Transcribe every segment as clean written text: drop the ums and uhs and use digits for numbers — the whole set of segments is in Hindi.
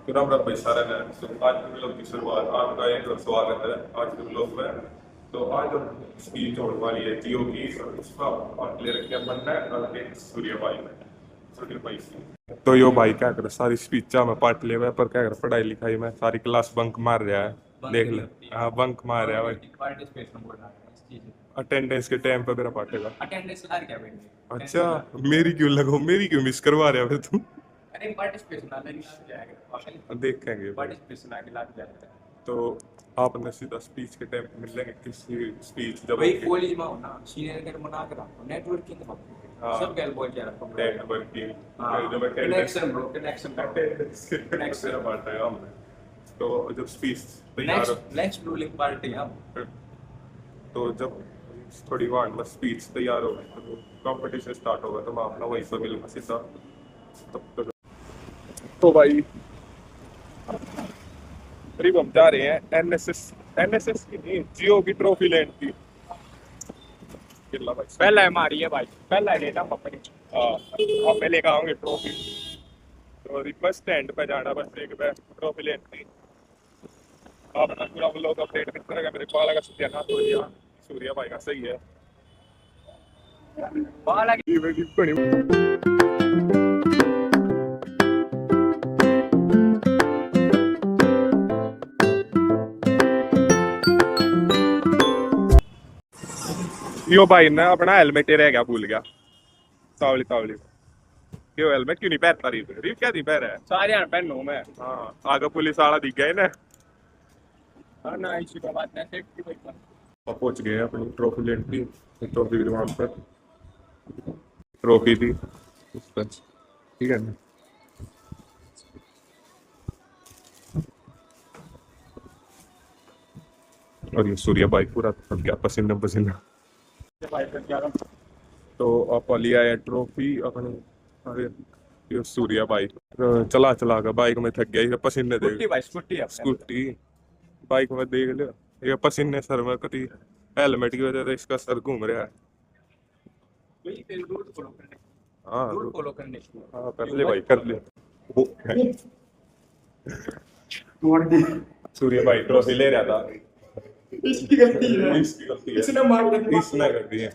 राम राम भाई सारा ने। तो आज के व्लॉग की शुरुआत आपका एक और स्वागत है आज के व्लॉग में। तो आज हम स्पीच होने वाली है जियो की और उसका पार्ट ले रखे अपन ने और एक सूर्य भाई की। तो यो भाई क्या करे सारी स्पीच में पार्ट ले हुआ पर क्या करे पढ़ाई लिखाई में सारी क्लास बंक मार रहा है। देख ले हाँ बंक मार रहा है भाई। अटेंडेंस के टाइम पे मेरा पाटेगा। अटेंडेंस ला क्या बेटे? अच्छा मेरी क्यों लगाओ मेरी क्यों मिस करवा रहे हो फिर तुम? अरे पार्टिसिपेशन वाला नहीं लग जाएगा, देखेंगे पार्टिसिपेशन आगे लग जाएगा। तो आपने सीधा स्पीच के टाइम पे मिलेंगे किसी स्पीच जब भाई कॉलेज में हो ना सीनियर के मना कर रहा हूं नेटवर्किंग का हाँ। सब गैल बोल के रखो नेटवर्किंग हां कनेक्शन ब्रो कनेक्शन कनेक्शन बात है हम। तो जब स्पीच तैयार नेक्स्ट रूलिंग पार्टी हम तो जब थोड़ी वार्ड में स्पीच तैयार हो गई तो कंपटीशन स्टार्ट होगा तो मैं अपना वहीं पर मिलूंगा सीधा तब तक। तो भाई करीब हम जा रहे हैं एनएसएस की नहीं जियो की ट्रॉफी लैंड की। भाई पहला हमारी है भाई पहला लेना अपनी अब मैं लेकर आऊंगी ट्रॉफी। तो बस स्टैंड पे जाना बस एक बार ट्रॉफी लेने की। अपना पूरा व्लॉग अपडेट करते रहेगा। मेरे बाल का सत्यानाश हो गया सूर्या भाई का सही है बाल की बड़ी यो भाई ना अपना हेलमेट ही रह गया भूल गया तावली तावली। क्यों हेलमेट क्यों नहीं पहनता रीफ क्या नहीं पहन रहा है? सारे यार पहनो मैं हाँ आगे पुलिस वाला दिख गए ना। हां ना इसी का बात है सेफ्टी भाई पहुंच गए अपनी ट्रॉफी लेने की। ट्रॉफी वहां पर ट्रॉफी थी उस पर ठीक है ना। और ये सूर्या भाई पूरा थक गया पसीना पसीना। तो आप लिया है ट्रॉफी अपने। अरे ये सूर्या भाई चला चला कर बाइक में थक गया पसीने दे स्कूटी बाइक में देख लिया ये पसीने सर में कटी हेलमेट की वजह से इसका सर घूम रहा है। हाँ कर ले भाई कर ले। सूर्य भाई ट्रॉफी ले रहा था इसकी गलती है इसने कर दी है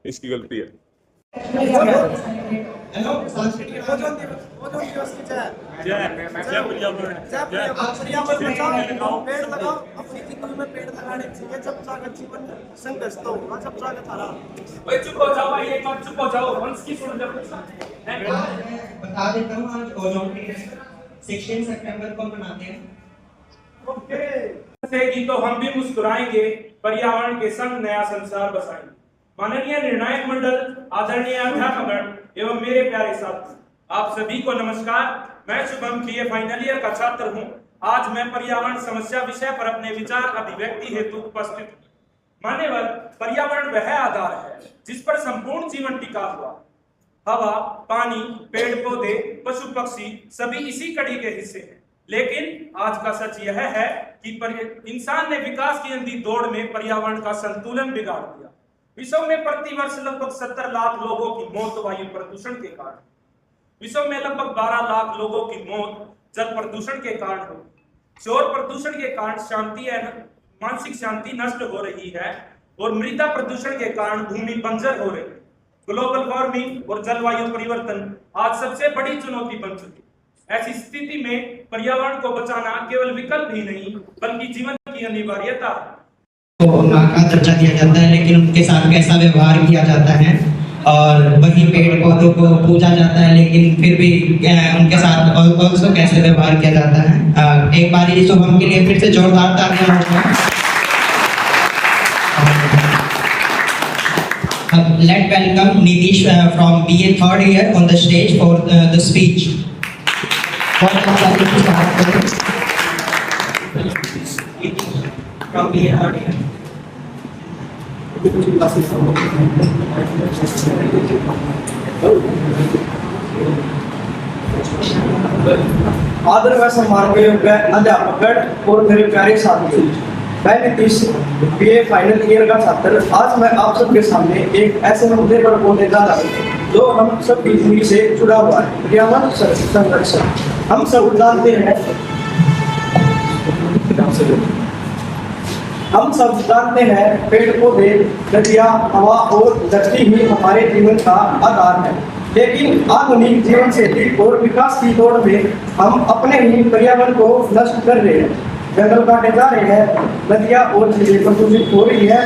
इसकी गलती है। हेलो ओजोन दिवस की जय पर्यावरण बचाओ पेड़ लगाओ अपनी जिंदगी में पेड़ लगाने चाहिए जब तक जीवन संघर्ष तो होगा जब तक थारा भाई चुप हो जाओ भाई एक बार चुप हो जाओ वंश की सुन जब बता देता हूँ आज ओजोन डे 16 सितंबर को मनाते हैं। से तो हम भी मुस्कुराएंगे पर्यावरण के संग नया संसार बसाएंगे। माननीय निर्णायक मंडल आदरणीय अध्यापक एवं मेरे प्यारे साथी आप सभी को नमस्कार। मैं शुभम बीए फाइनल ईयर का छात्र हूं। आज मैं पर्यावरण समस्या विषय पर अपने विचार अभिव्यक्ति हेतु उपस्थित हूं। माननीय पर्यावरण वह आधार है जिस पर संपूर्ण जीवन टिका हुआ। हवा पानी पेड़ पौधे पशु पक्षी सभी इसी कड़ी के हिस्से हैं। लेकिन आज का सच यह है कि इंसान ने विकास की अंधी दौड़ में पर्यावरण का संतुलन बिगाड़ दिया। विश्व में प्रति वर्ष लगभग 70 लाख लोगों की मौत वायु प्रदूषण के कारण, विश्व में लगभग 12 लाख लोगों की मौत जल प्रदूषण के कारण हुई। शोर प्रदूषण के कारण शांति एवं मानसिक शांति नष्ट हो रही है और मृदा प्रदूषण के कारण भूमि बंजर हो रही है। ग्लोबल वार्मिंग और जलवायु परिवर्तन आज सबसे बड़ी चुनौती बन चुकी है। ऐसी स्थिति में पर्यावरण को बचाना केवल विकल्प ही नहीं बल्कि जीवन की अनिवार्यता है। को माँ का दर्जा दिया जाता है लेकिन उनके साथ कैसा व्यवहार किया जाता है और वही पेड़ पौधों को पूजा जाता है लेकिन फिर भी उनके साथ ऑल्सो कैसे व्यवहार किया जाता है। एक बार ये शुभम के लिए फिर से जोरदार तालियां होंगी। Let's welcome Nitish from BA third year on the stage for the speech. From BA third year. आदर व सम्मान के योग्य अध्यापक और मेरे प्यारे साथी मैं नीतीश बीए फाइनल ईयर का छात्र आज मैं आप सबके सामने एक ऐसे मुद्दे पर बोलने जा रहा हूँ जो हम सबकी जिंदगी से जुड़ा हुआ है पर्यावरण संरक्षण। हम सब जानते हैं पेड़ पौधे, नदियाँ, हवा और धरती ही हमारे जीवन का आधार है। लेकिन आधुनिक जीवन शैली और विकास की दौड़ में हम अपने ही पर्यावरण को नष्ट कर रहे हैं। जंगल काटे जा रहे हैं, नदियाँ और झीलें प्रदूषित हो रही है,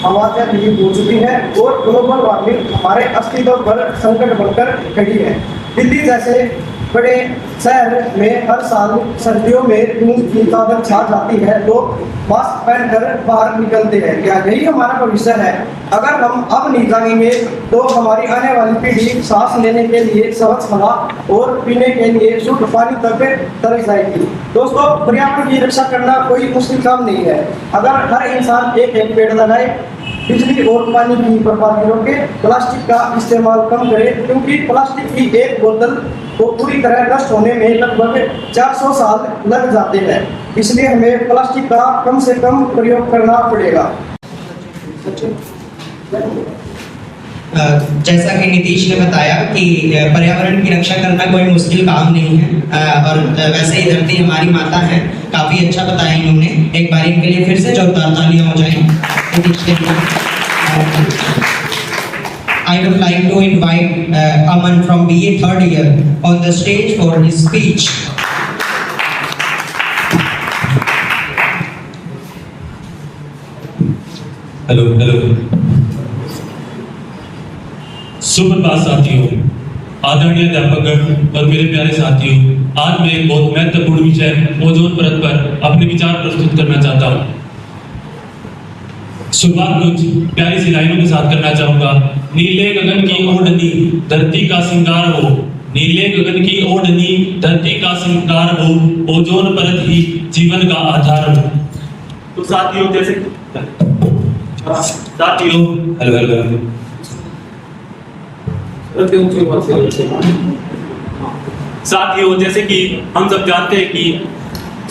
हवा जलीय हो चुकी है और ग्लोबल वार्मिंग हमारे अस्तित्व पर संकट बनकर खड़ी है। दिल्ली जैसे बड़े शहर में हर साल सर्दियों में धूप की ताकत छा जाती है, लोग मास्क पहनकर बाहर निकलते हैं। क्या यही हमारा भविष्य है? अगर हम अब नहीं जागेंगे तो हमारी आने वाली पीढ़ी सांस लेने के लिए स्वच्छ हवा और पीने के लिए शुद्ध पानी तक तरस जाएगी। दोस्तों, पर्यावरण की रक्षा करना कोई मुश्किल काम नहीं है। अगर हर इंसान एक एक पेड़ लगाए, बिजली और पानी की बर्बादी रोके, प्लास्टिक का इस्तेमाल कम करे, क्योंकि प्लास्टिक की एक बोतल को पूरी तरह नष्ट होने में लगभग 400 साल लग जाते हैं। इसलिए हमें प्लास्टिक का कम से कम प्रयोग करना पड़ेगा। जैसा कि नीतीश ने बताया कि पर्यावरण की रक्षा करना कोई मुश्किल काम नहीं है, और वैसे ही धरती हमारी माता है। काफ़ी अच्छा बताया इन्होंने। एक बार इनके लिए फिर से जोरदार तालियां हो जाएं नीतीश के लिए। I would like to invite Aman from BA third year on the stage for his speech. Hello सुप्रभात साथियों, आदरणीय अध्यापकगण और मेरे प्यारे साथियों, आज मैं एक बहुत महत्वपूर्ण विषय ओजोन परत पर अपने विचार प्रस्तुत करना चाहता हूँ। शुरुआत कुछ प्यारी सी लाइनों के साथ करना चाहूंगा। नीले गगन की ओढ़नी धरती का श्रृंगार हो, नीले गगन की ओढ़नी धरती का श्रृंगार हो, ओजोन परत ही जीवन का आधार हो। तो साथियों जैसे कि हम सब जानते हैं कि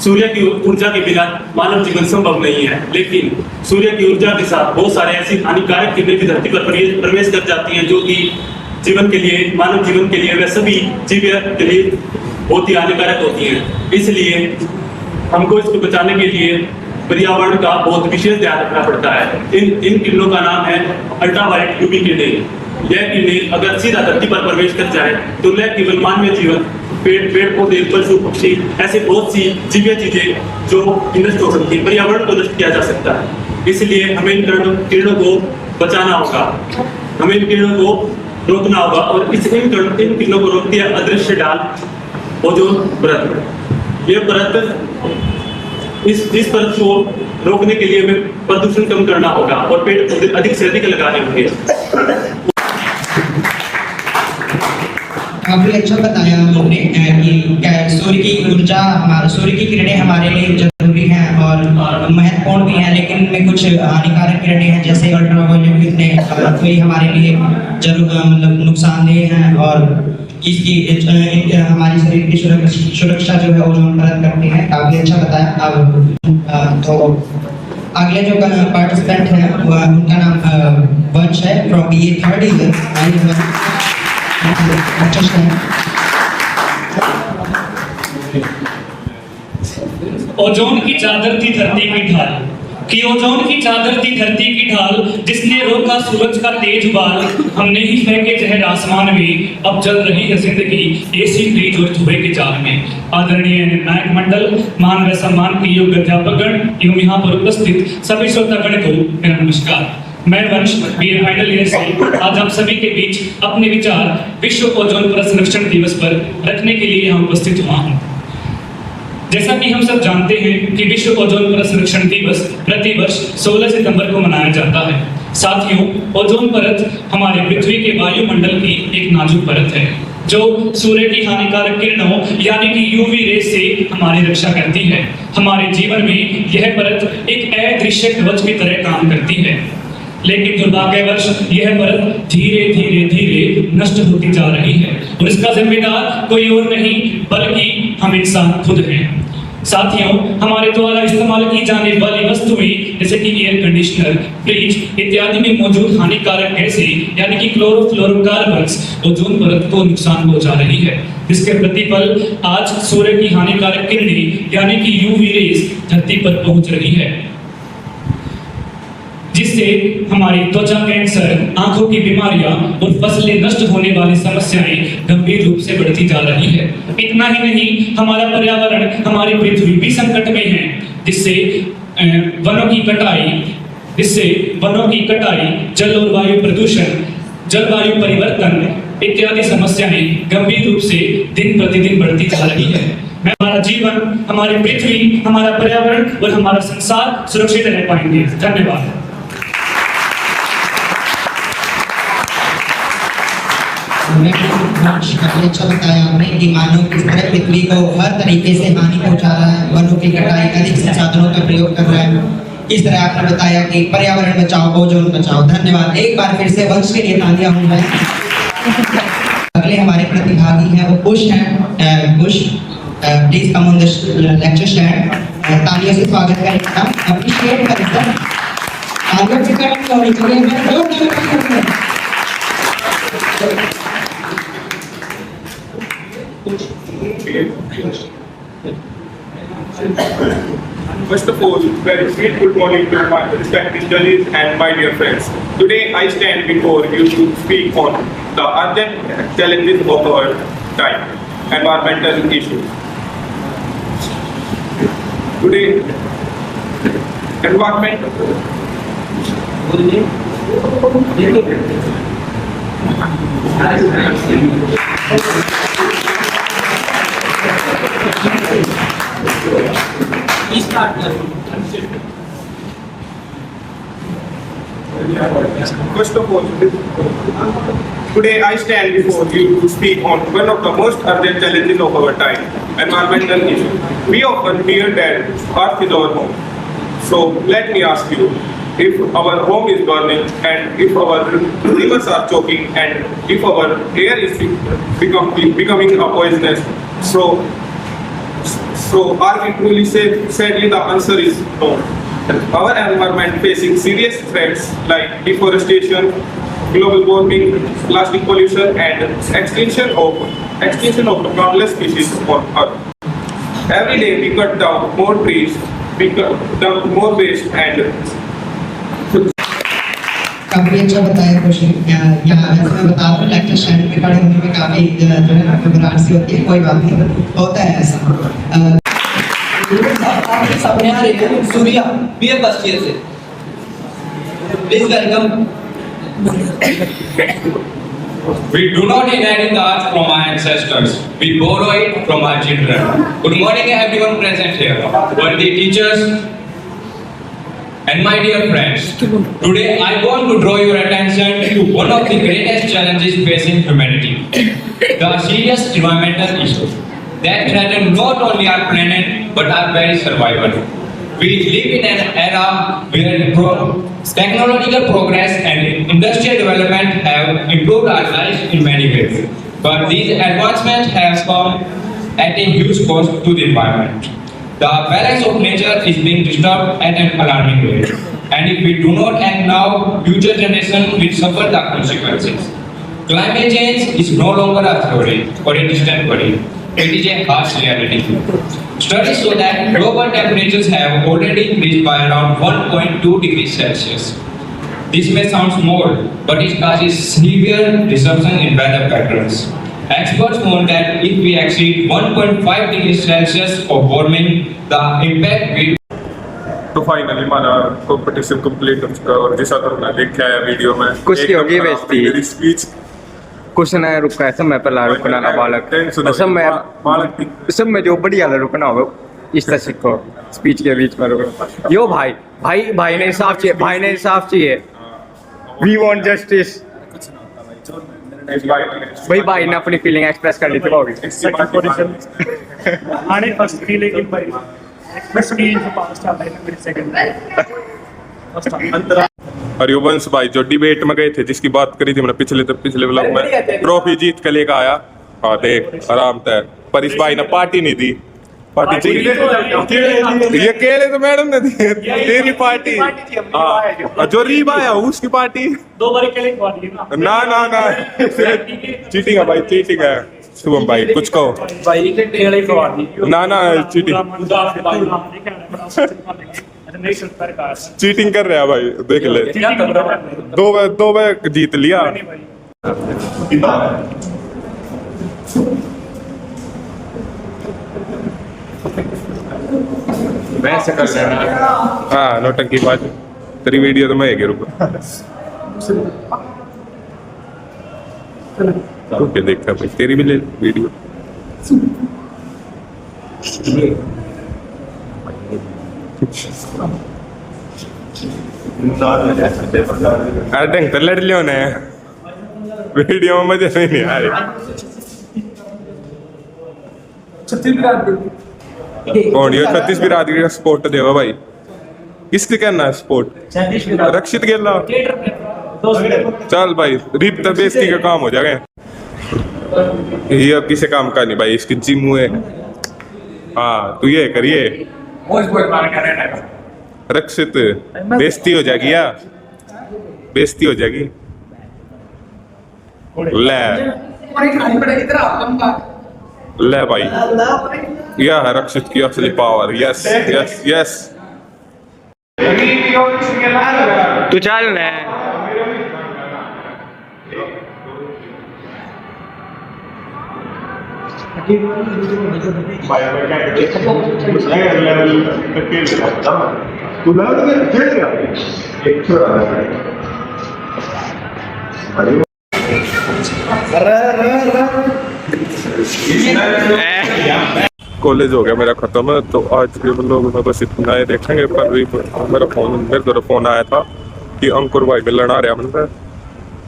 सूर्य की ऊर्जा के बिना मानव जीवन संभव नहीं है, लेकिन सूर्य की ऊर्जा के साथ बहुत सारे ऐसी हानिकारक किरणें भी धरती पर प्रवेश कर जाती हैं, जो कि जीवन के लिए, मानव जीवन के लिए, वे सभी जीव के लिए बहुत ही हानिकारक होती हैं। इसलिए हमको इसको बचाने के लिए पर्यावरण का बहुत विशेष ध्यान रखना पड़ता है। इन किरणों का नाम है अल्ट्रावायलेट यूवी किरणें। यह किरणें अगर सीधा धरती पर प्रवेश कर जाए तो न केवल मानवीय जीवन, पेड़ पौधे, पशु पक्षी, ऐसे बहुत सी जीवित चीजें जो नष्ट हो सकती है, पर्यावरण को नष्ट किया जा सकता है। इसलिए हमें इन किरणों को बचाना होगा, हमें इन किरणों को रोकना होगा, और इन किरणों को रोकती है अदृश्य ढाल ओजोन परत। यह परत, इस परत को रोकने के लिए हमें प्रदूषण कम करना होगा और पेड़ पौधे अधिक से अधिक लगाने होंगे। काफी अच्छा बताया उन्होंने कि सूर्य की ऊर्जा, सूर्य की किरणें हमारे लिए जरूरी हैं और महत्वपूर्ण भी हैं, लेकिन इनमें कुछ हानिकारक किरणें हैं जैसे अल्ट्रावायलेट किरणें, कोई हमारे लिए मतलब नुकसानदेह हैं और इसकी हमारी शरीर की सुरक्षा जो है ओजोन परत करती है। काफी अच्छा बताया। अब तो अगले जो पार्टिसिपेंट हैं उनका नाम वंश है from BA third year. Ozone की चादर थी धरती की ढाल, कि ओजोन की चादर थी धरती की ढाल, जिसने रोका सूरज का तेज उबाल, हमने ही फेंके जहर आसमान में, अब जल रही है जिंदगी एसी फ्रीज और धुएं के जाल में। आदरणीय निर्णायक मंडल, मान व सम्मान के योग्य अध्यापकगण एवं यहाँ पर उपस्थित सभी श्रोतागण को मेरा नमस्कार। मैं वंश BA फाइनल ईयर से आज आप सभी के बीच अपने विचार विश्व ओजोन परत संरक्षण दिवस पर रखने के लिए यहाँ उपस्थित हुआ हूँ। जैसा कि हम सब जानते हैं कि विश्व ओजोन परत संरक्षण दिवस प्रतिवर्ष 16 सितंबर को मनाया जाता है। साथियों, ओजोन परत हमारे पृथ्वी के वायुमंडल की एक नाजुक परत है जो सूर्य की हानिकारक किरणों यानी कि यूवी रेस से हमारी रक्षा करती है। हमारे जीवन में यह परत एक अदृश्य कवच की तरह काम करती है, लेकिन दुर्भाग्यवश यह परत धीरे धीरे नष्ट होती जा रही है और इसका जिम्मेदार कोई और नहीं बल्कि हम इंसान खुद हैं। साथियों, हमारे द्वारा इस्तेमाल की जाने वाली वस्तुएं जैसे कि एयर कंडीशनर, फ्रिज इत्यादि में मौजूद हानिकारक गैसें यानी कि क्लोरोफ्लोरोकार्बन्स ओजोन परत को नुकसान पहुंचा रही है। जिसके प्रतिपल आज सूर्य की हानिकारक किरणें यानी कि यूवी रेज धरती पर पहुंच रही है, जिससे हमारी त्वचा कैंसर, आंखों की बीमारियां और फसलें नष्ट होने वाली समस्याएं गंभीर रूप से बढ़ती जा रही है। इतना ही नहीं, हमारा पर्यावरण, हमारी पृथ्वी भी संकट में है, जिससे वनों की कटाई, जल और वायु प्रदूषण, जलवायु परिवर्तन इत्यादि समस्याएं गंभीर रूप से दिन प्रतिदिन बढ़ती जा रही है। हमारा जीवन, हमारी पृथ्वी, हमारा पर्यावरण और हमारा संसार सुरक्षित रह पाएंगे। धन्यवाद। काफी अच्छा बताया आपने कि मानव किस तरह पृथ्वी को हर तरीके से हानि पहुंचा रहा है, वनों की कटाई, अधिक संसाधनों का प्रयोग कर रहा है। इस तरह आपने बताया कि पर्यावरण बचाओ, ओजोन बचाओ। धन्यवाद। एक बार फिर से वंश के लिए तालियां हो जाए। अगले हमारे प्रतिभागी हैं वो कुश हैं। Kush, please come on the lecture stand. तालियों से स्वागत करें, अप्रिशिएट करें सर। तालियों से करें तो First of all, very sweet good morning to my respected judges and my dear friends. Today I stand before you to speak on the urgent challenges of our time, environmental issues. Today, environment First of all, today I stand before you to speak on one of the most urgent challenges of our time, environmental issues. We often hear that Earth is our home. So let me ask you, if our home is burning and if our rivers are choking and if our air is becoming a poisonous, so are we truly safe? Sadly, the answer is no. Our environment facing serious threats like deforestation, global warming, plastic pollution, and extinction of countless species on Earth. Every day we cut down more trees, we dump more waste, and काफी अच्छा बताया क्वेश्चन। यहाँ वैसे मैं बता दूं, लेक्चर स्टैंड में खड़े होने में काफी जो है ना घबराहट सी होती है। कोई बात नहीं, होता है ऐसा। आपके सामने आ रहे हैं सूर्या बीए फर्स्ट ईयर से। Please welcome. We do not inherit the earth from our ancestors. We borrow it from our children. Good morning, everyone present here. Worthy teachers and my dear friends. Today, I want to draw your attention to one of the greatest challenges facing humanity: the serious environmental issues that threaten not only our planet but our very survival. We live in an era where technological progress and industrial development have improved our lives in many ways. But these advancements have come at a huge cost to the environment. The balance of nature is being disturbed at an alarming rate. And if we do not act now, future generations will suffer the consequences. Climate change is no longer a theory or a distant worry. It is a harsh reality. Studies show that global temperatures have already increased by around 1.2 degrees Celsius. This may sound small, but it causes severe disruption in weather patterns. Experts warn that if we exceed 1.5 degrees Celsius of warming, the impact will तो फाइनली हमारा कॉम्पिटिशन कंप्लीट हो चुका है और जैसा तुमने देखा है वीडियो में कुछ नहीं होगी एकदम बेइज्जती। मेरी स्पीच कुछ ना रुका है सब मैं पहला रुकना ना बालक सब में जो बढ़िया रुकना होगा इस तरह सीखो स्पीच के बीच में रुको। यो भाई ने इंसाफ चाहिए, भाई ने इंसाफ चाहिए। We want justice. भाई ने अपनी फीलिंग एक्सप्रेस कर ली थी आने फर्स्ट फीलिंग इन भाई एक्सप्रेस की फास्ट आता है मेरे सेकंड हरिवंश भाई जो डिबेट में गए थे, जिसकी बात करी थी मैंने पिछले व्लॉग में, ट्रॉफी जीत के लेकर आया। हाँ देख आराम तय, पर इस भाई ने पार्टी नहीं दी। पार्टी ये केले तो मैडम ने दी, तेरी पार्टी। हाँ जो रीब आया उसकी पार्टी 2 बार केले खवा दिए ना चीटिंग है भाई, चीटिंग है। शुभम भाई कुछ कहो। भाई टेढ़े फवा दी ना ना चीटिंग चीटिंग कर रहा है भाई, देख ले। दो बार जीत लिया। वैसे कर लेना। हाँ नौटंकी बात, तेरी वीडियो तो मैं एक रुको तो क्या देखता भाई, तेरी भी ले वीडियो। अरे ढंग तो लड़ लियो ने, वीडियो में मजा नहीं आ रही। कौन ये 36 बिरादरी का सपोर्ट देवा भाई, किसके करना है सपोर्ट? रक्षित गेला। चल भाई रिप तो बेइज्जती का काम हो जाएगा। ये अब किसी काम का नहीं भाई, इसकी जिम है। हाँ तू ये करिए रक्षित, बेइज्जती हो जाएगी यार, बेइज्जती हो जाएगी। ले भाई यह है रक्षित की असली पावर। यस यस यस तू चल ना। कॉलेज हो गया मेरा खत्म, तो आज के लोग में बस इतना ही देखेंगे। पर भी मेरे तरफ फोन आया था कि अंकुर भाई मिलन आ रहा है,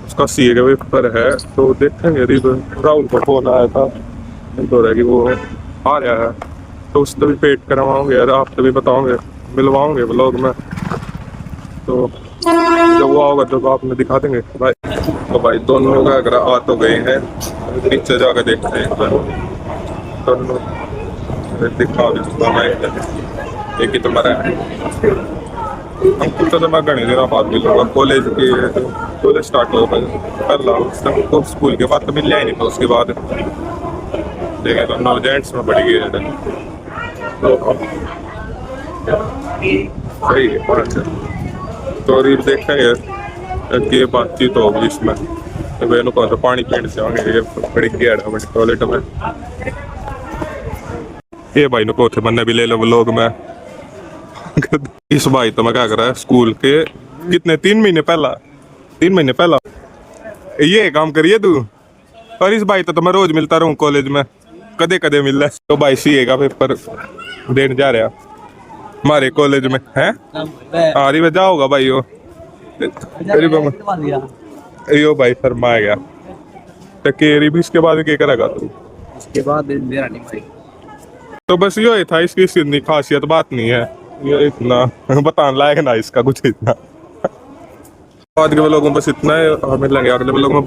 उसका सीए का पेपर है, तो देखेंगे। राहुल का फोन आया था तो रहा कि वो आ रहा है, तो उससे भी पेट करवाओगे यार, आपसे भी बताओगे, मिलवाओगे ब्लॉग में। तो जब वो आओगे तो आपने दिखा देंगे भाई। तो भाई दोनों लोग अगर आ तो गए हैं, नीचे जाकर देखते हैं दोनों दिखा भी एक ही तुम्हारा है। अंकुर तो मैं घने दिन बाद मिलूंगा, कॉलेज स्टार्ट हो पहला स्कूल के बाद तो मिल ही नहीं था, उसके बाद देखें तो नौ जेंट्स में बढ़ गए तो सही है। तो रील देखेंगे कि बातचीत होगी इसमें, तो वे लोग तो पानी पीने से आएंगे बड़ी गेड़ा बड़ी टॉयलेट में। ये भाई को थे बनने भी ले लो लोग में। इस भाई तो मैं क्या कर रहा है स्कूल के कितने 3 महीने पहला ये काम करिए तू। और इस भाई तो मैं रोज मिलता रहूं कॉलेज में, कदे कदे मिल रहा है। तो भाई सीए का पेपर देने जा रहा हमारे कॉलेज में है। हाँ रिवे जाओगा भाई यो भाई शर्मा आ गया तो केरी भी। इसके बाद क्या करेगा तू? उसके बाद मेरा नहीं भाई। तो बस यो था, इसकी इतनी खासियत बात नहीं है, ये इतना बताने लायक ना इसका कुछ इतना। बाद के लोगों बस इतना है, हमें लगे अगले लोगों में।